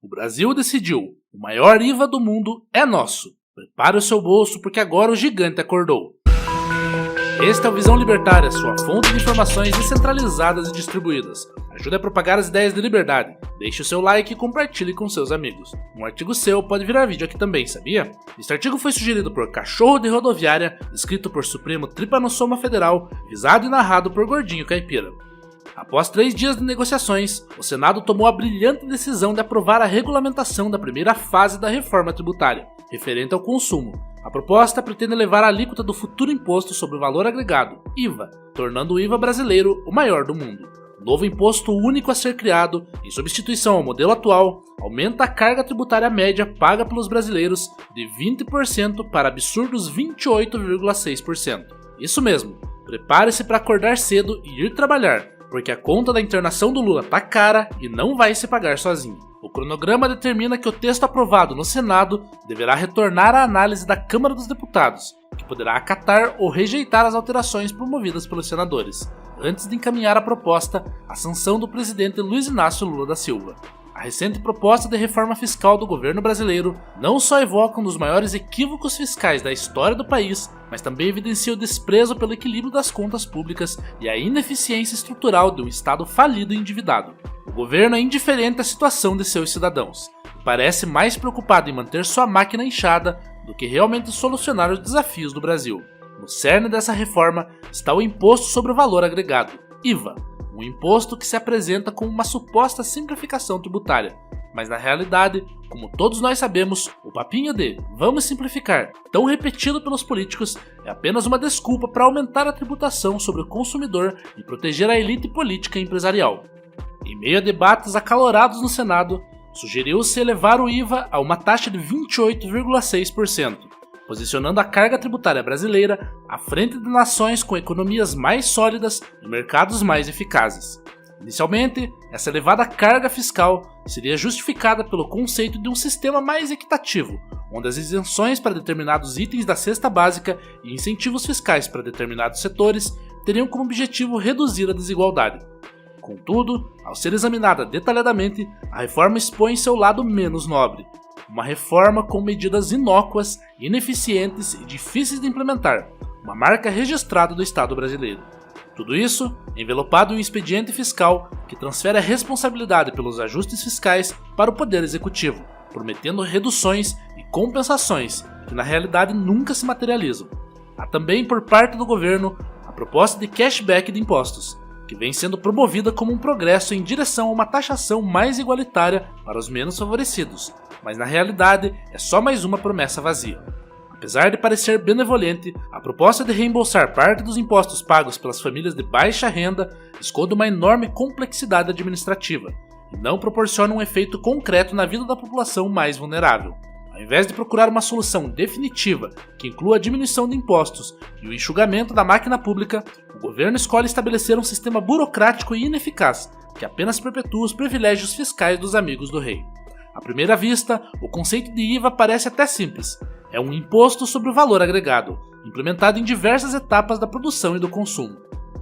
O Brasil decidiu, o maior IVA do mundo é nosso. Prepare o seu bolso porque agora o gigante acordou. Este é o Visão Libertária, sua fonte de informações descentralizadas e distribuídas. Ajude a propagar as ideias de liberdade. Deixe o seu like e compartilhe com seus amigos. Um artigo seu pode virar vídeo aqui também, sabia? Este artigo foi sugerido por Cachorro de Rodoviária, escrito por Supremo Tripanossoma Federal, visado e narrado por Gordinho Caipira. Após 3 dias de negociações, o Senado tomou a brilhante decisão de aprovar a regulamentação da primeira fase da reforma tributária, referente ao consumo. A proposta pretende elevar a alíquota do futuro imposto sobre o valor agregado, IVA, tornando o IVA brasileiro o maior do mundo. O novo imposto único a ser criado, em substituição ao modelo atual, aumenta a carga tributária média paga pelos brasileiros de 20% para absurdos 28,6%. Isso mesmo, prepare-se para acordar cedo e ir trabalhar, porque a conta da internação do Lula tá cara e não vai se pagar sozinho. O cronograma determina que o texto aprovado no Senado deverá retornar à análise da Câmara dos Deputados, que poderá acatar ou rejeitar as alterações promovidas pelos senadores, antes de encaminhar a proposta à sanção do presidente Luiz Inácio Lula da Silva. A recente proposta de reforma fiscal do governo brasileiro não só evoca um dos maiores equívocos fiscais da história do país, mas também evidencia o desprezo pelo equilíbrio das contas públicas e a ineficiência estrutural de um Estado falido e endividado. O governo é indiferente à situação de seus cidadãos e parece mais preocupado em manter sua máquina inchada do que realmente solucionar os desafios do Brasil. No cerne dessa reforma está o Imposto sobre o Valor Agregado, IVA, um imposto que se apresenta como uma suposta simplificação tributária, mas na realidade, como todos nós sabemos, o papinho de "vamos simplificar", tão repetido pelos políticos, é apenas uma desculpa para aumentar a tributação sobre o consumidor e proteger a elite política e empresarial. Em meio a debates acalorados no Senado, sugeriu-se elevar o IVA a uma taxa de 28,6%, posicionando a carga tributária brasileira à frente de nações com economias mais sólidas e mercados mais eficazes. Inicialmente, essa elevada carga fiscal seria justificada pelo conceito de um sistema mais equitativo, onde as isenções para determinados itens da cesta básica e incentivos fiscais para determinados setores teriam como objetivo reduzir a desigualdade. Contudo, ao ser examinada detalhadamente, a reforma expõe seu lado menos nobre. Uma reforma com medidas inócuas, ineficientes e difíceis de implementar, uma marca registrada do Estado brasileiro. Tudo isso envelopado em um expediente fiscal que transfere a responsabilidade pelos ajustes fiscais para o Poder Executivo, prometendo reduções e compensações que na realidade nunca se materializam. Há também por parte do governo a proposta de cashback de impostos, que vem sendo promovida como um progresso em direção a uma taxação mais igualitária para os menos favorecidos, mas na realidade é só mais uma promessa vazia. Apesar de parecer benevolente, a proposta de reembolsar parte dos impostos pagos pelas famílias de baixa renda esconde uma enorme complexidade administrativa e não proporciona um efeito concreto na vida da população mais vulnerável. Ao invés de procurar uma solução definitiva que inclua a diminuição de impostos e o enxugamento da máquina pública, o governo escolhe estabelecer um sistema burocrático e ineficaz que apenas perpetua os privilégios fiscais dos amigos do rei. À primeira vista, o conceito de IVA parece até simples. É um imposto sobre o valor agregado, implementado em diversas etapas da produção e do consumo.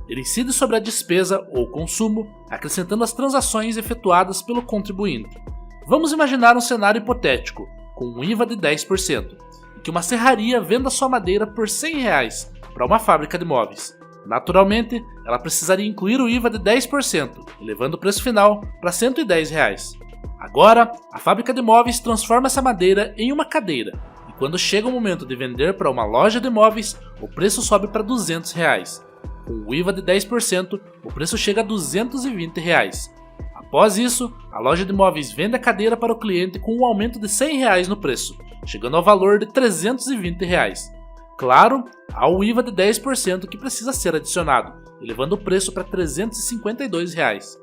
Ele incide sobre a despesa ou consumo, acrescentando as transações efetuadas pelo contribuinte. Vamos imaginar um cenário hipotético, com um IVA de 10%, em que uma serraria venda sua madeira por R$100 para uma fábrica de móveis. Naturalmente, ela precisaria incluir o IVA de 10%, elevando o preço final para R$110. Agora, a fábrica de móveis transforma essa madeira em uma cadeira, e quando chega o momento de vender para uma loja de móveis, o preço sobe para R$200. Com o IVA de 10%, o preço chega a R$220. Após isso, a loja de móveis vende a cadeira para o cliente com um aumento de R$100 no preço, chegando ao valor de R$320. Claro, há o IVA de 10% que precisa ser adicionado, elevando o preço para R$352.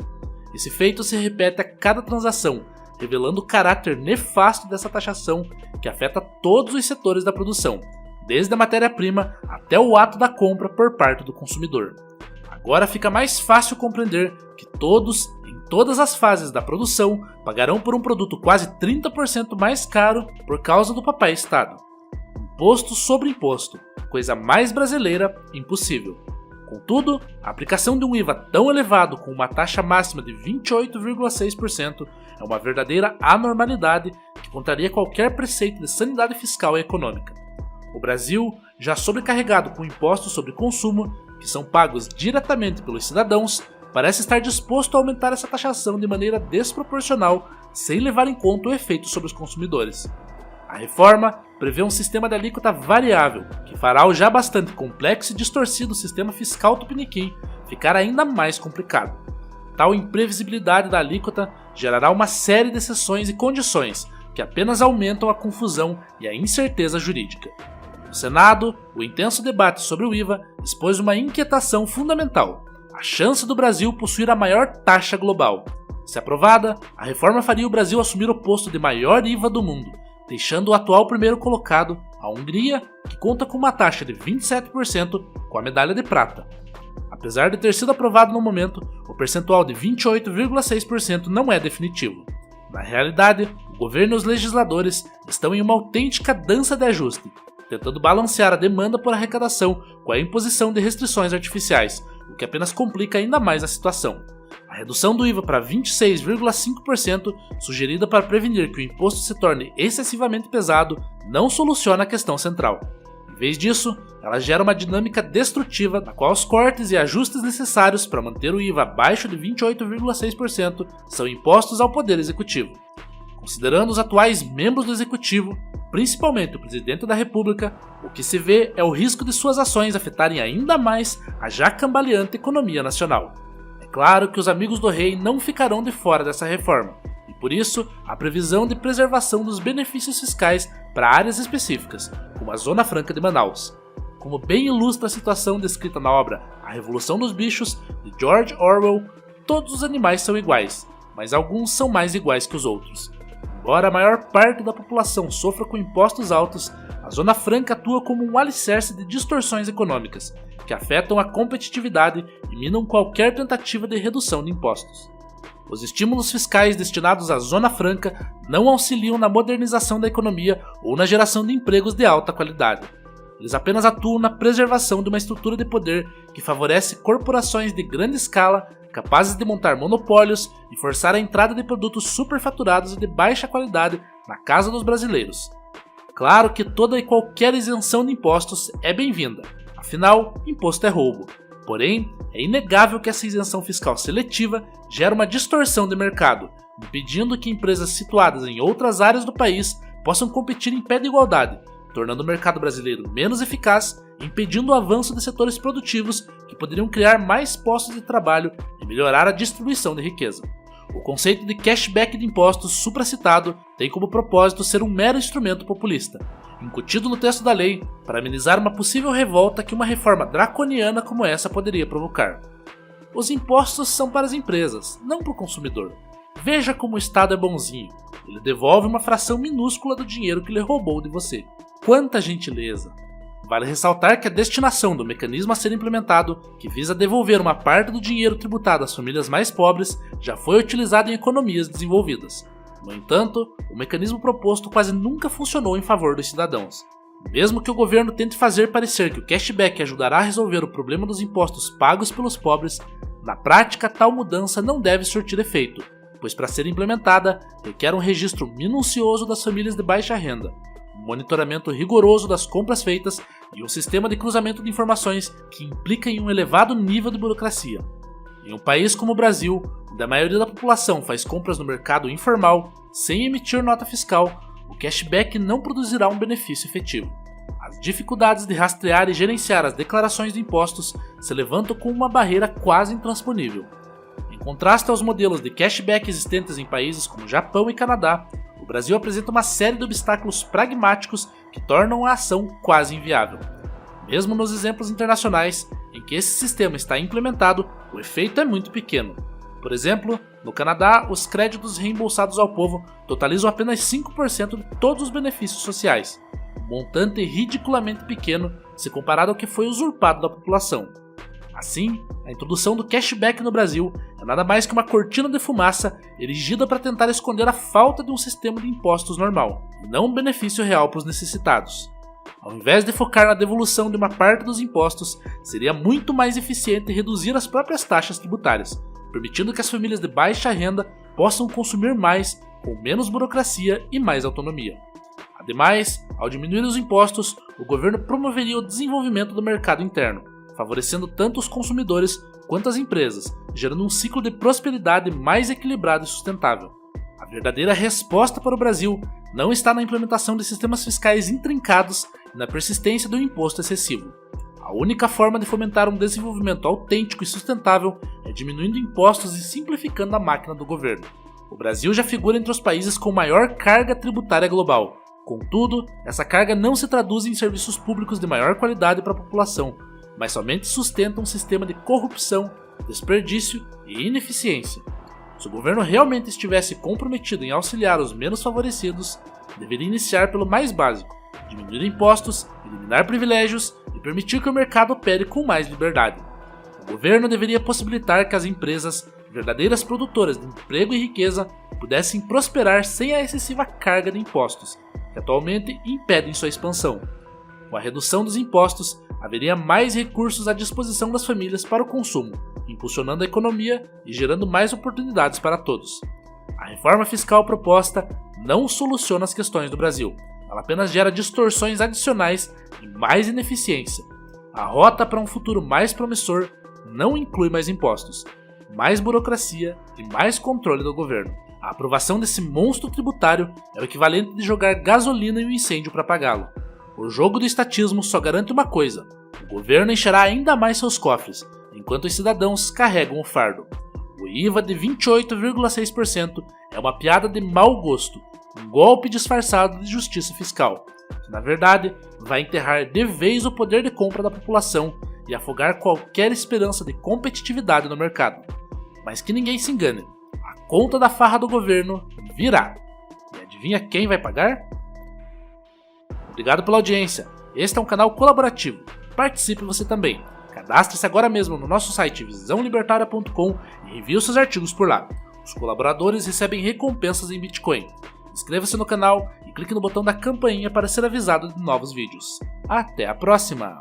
Esse feito se repete a cada transação, revelando o caráter nefasto dessa taxação que afeta todos os setores da produção, desde a matéria-prima até o ato da compra por parte do consumidor. Agora fica mais fácil compreender que todos, em todas as fases da produção, pagarão por um produto quase 30% mais caro por causa do papai Estado. Imposto sobre imposto, coisa mais brasileira impossível. Contudo, a aplicação de um IVA tão elevado com uma taxa máxima de 28,6% é uma verdadeira anormalidade que contraria qualquer preceito de sanidade fiscal e econômica. O Brasil, já sobrecarregado com impostos sobre consumo, que são pagos diretamente pelos cidadãos, parece estar disposto a aumentar essa taxação de maneira desproporcional, sem levar em conta o efeito sobre os consumidores. A reforma prevê um sistema de alíquota variável, que fará o já bastante complexo e distorcido sistema fiscal tupiniquim ficar ainda mais complicado. Tal imprevisibilidade da alíquota gerará uma série de exceções e condições que apenas aumentam a confusão e a incerteza jurídica. No Senado, o intenso debate sobre o IVA expôs uma inquietação fundamental: a chance do Brasil possuir a maior taxa global. Se aprovada, a reforma faria o Brasil assumir o posto de maior IVA do mundo, deixando o atual primeiro colocado, a Hungria, que conta com uma taxa de 27%, com a medalha de prata. Apesar de ter sido aprovado no momento, o percentual de 28,6% não é definitivo. Na realidade, o governo e os legisladores estão em uma autêntica dança de ajuste, tentando balancear a demanda por arrecadação com a imposição de restrições artificiais, o que apenas complica ainda mais a situação. A redução do IVA para 26,5%, sugerida para prevenir que o imposto se torne excessivamente pesado, não soluciona a questão central. Em vez disso, ela gera uma dinâmica destrutiva na qual os cortes e ajustes necessários para manter o IVA abaixo de 28,6% são impostos ao Poder Executivo. Considerando os atuais membros do Executivo, principalmente o Presidente da República, o que se vê é o risco de suas ações afetarem ainda mais a já cambaleante economia nacional. É claro que os amigos do rei não ficarão de fora dessa reforma, e por isso a previsão de preservação dos benefícios fiscais para áreas específicas, como a Zona Franca de Manaus. Como bem ilustra a situação descrita na obra A Revolução dos Bichos, de George Orwell, todos os animais são iguais, mas alguns são mais iguais que os outros. Embora a maior parte da população sofra com impostos altos, a Zona Franca atua como um alicerce de distorções econômicas, que afetam a competitividade e minam qualquer tentativa de redução de impostos. Os estímulos fiscais destinados à Zona Franca não auxiliam na modernização da economia ou na geração de empregos de alta qualidade. Eles apenas atuam na preservação de uma estrutura de poder que favorece corporações de grande escala, capazes de montar monopólios e forçar a entrada de produtos superfaturados e de baixa qualidade na casa dos brasileiros. Claro que toda e qualquer isenção de impostos é bem-vinda, afinal, imposto é roubo. Porém, é inegável que essa isenção fiscal seletiva gera uma distorção de mercado, impedindo que empresas situadas em outras áreas do país possam competir em pé de igualdade, tornando o mercado brasileiro menos eficaz e impedindo o avanço de setores produtivos que poderiam criar mais postos de trabalho e melhorar a distribuição de riqueza. O conceito de cashback de impostos supracitado tem como propósito ser um mero instrumento populista, incutido no texto da lei para amenizar uma possível revolta que uma reforma draconiana como essa poderia provocar. Os impostos são para as empresas, não para o consumidor. Veja como o Estado é bonzinho, ele devolve uma fração minúscula do dinheiro que ele roubou de você. Quanta gentileza! Vale ressaltar que a destinação do mecanismo a ser implementado, que visa devolver uma parte do dinheiro tributado às famílias mais pobres, já foi utilizada em economias desenvolvidas. No entanto, o mecanismo proposto quase nunca funcionou em favor dos cidadãos. Mesmo que o governo tente fazer parecer que o cashback ajudará a resolver o problema dos impostos pagos pelos pobres, na prática tal mudança não deve surtir efeito, pois para ser implementada requer um registro minucioso das famílias de baixa renda, um monitoramento rigoroso das compras feitas e um sistema de cruzamento de informações que implica em um elevado nível de burocracia. Em um país como o Brasil, onde a maioria da população faz compras no mercado informal, sem emitir nota fiscal, o cashback não produzirá um benefício efetivo. As dificuldades de rastrear e gerenciar as declarações de impostos se levantam como uma barreira quase intransponível. Em contraste aos modelos de cashback existentes em países como Japão e Canadá, o Brasil apresenta uma série de obstáculos pragmáticos que tornam a ação quase inviável. Mesmo nos exemplos internacionais em que esse sistema está implementado, o efeito é muito pequeno. Por exemplo, no Canadá, os créditos reembolsados ao povo totalizam apenas 5% de todos os benefícios sociais, um montante ridiculamente pequeno se comparado ao que foi usurpado da população. Assim, a introdução do cashback no Brasil é nada mais que uma cortina de fumaça erigida para tentar esconder a falta de um sistema de impostos normal, e não um benefício real para os necessitados. Ao invés de focar na devolução de uma parte dos impostos, seria muito mais eficiente reduzir as próprias taxas tributárias, permitindo que as famílias de baixa renda possam consumir mais, com menos burocracia e mais autonomia. Ademais, ao diminuir os impostos, o governo promoveria o desenvolvimento do mercado interno, favorecendo tanto os consumidores quanto as empresas, gerando um ciclo de prosperidade mais equilibrado e sustentável. A verdadeira resposta para o Brasil não está na implementação de sistemas fiscais intrincados e na persistência do imposto excessivo. A única forma de fomentar um desenvolvimento autêntico e sustentável é diminuindo impostos e simplificando a máquina do governo. O Brasil já figura entre os países com maior carga tributária global. Contudo, essa carga não se traduz em serviços públicos de maior qualidade para a população, mas somente sustenta um sistema de corrupção, desperdício e ineficiência. Se o governo realmente estivesse comprometido em auxiliar os menos favorecidos, deveria iniciar pelo mais básico: diminuir impostos, eliminar privilégios e permitir que o mercado opere com mais liberdade. O governo deveria possibilitar que as empresas, verdadeiras produtoras de emprego e riqueza, pudessem prosperar sem a excessiva carga de impostos, que atualmente impedem sua expansão. Com a redução dos impostos, haveria mais recursos à disposição das famílias para o consumo, impulsionando a economia e gerando mais oportunidades para todos. A reforma fiscal proposta não soluciona as questões do Brasil, ela apenas gera distorções adicionais e mais ineficiência. A rota para um futuro mais promissor não inclui mais impostos, mais burocracia e mais controle do governo. A aprovação desse monstro tributário é o equivalente de jogar gasolina em um incêndio para apagá-lo. O jogo do estatismo só garante uma coisa: o governo encherá ainda mais seus cofres, enquanto os cidadãos carregam o fardo. O IVA de 28,6% é uma piada de mau gosto, um golpe disfarçado de justiça fiscal, que na verdade vai enterrar de vez o poder de compra da população e afogar qualquer esperança de competitividade no mercado. Mas que ninguém se engane, a conta da farra do governo virá. E adivinha quem vai pagar? Obrigado pela audiência. Este é um canal colaborativo. Participe você também. Cadastre-se agora mesmo no nosso site visãolibertaria.com e envie os seus artigos por lá. Os colaboradores recebem recompensas em Bitcoin. Inscreva-se no canal e clique no botão da campainha para ser avisado de novos vídeos. Até a próxima!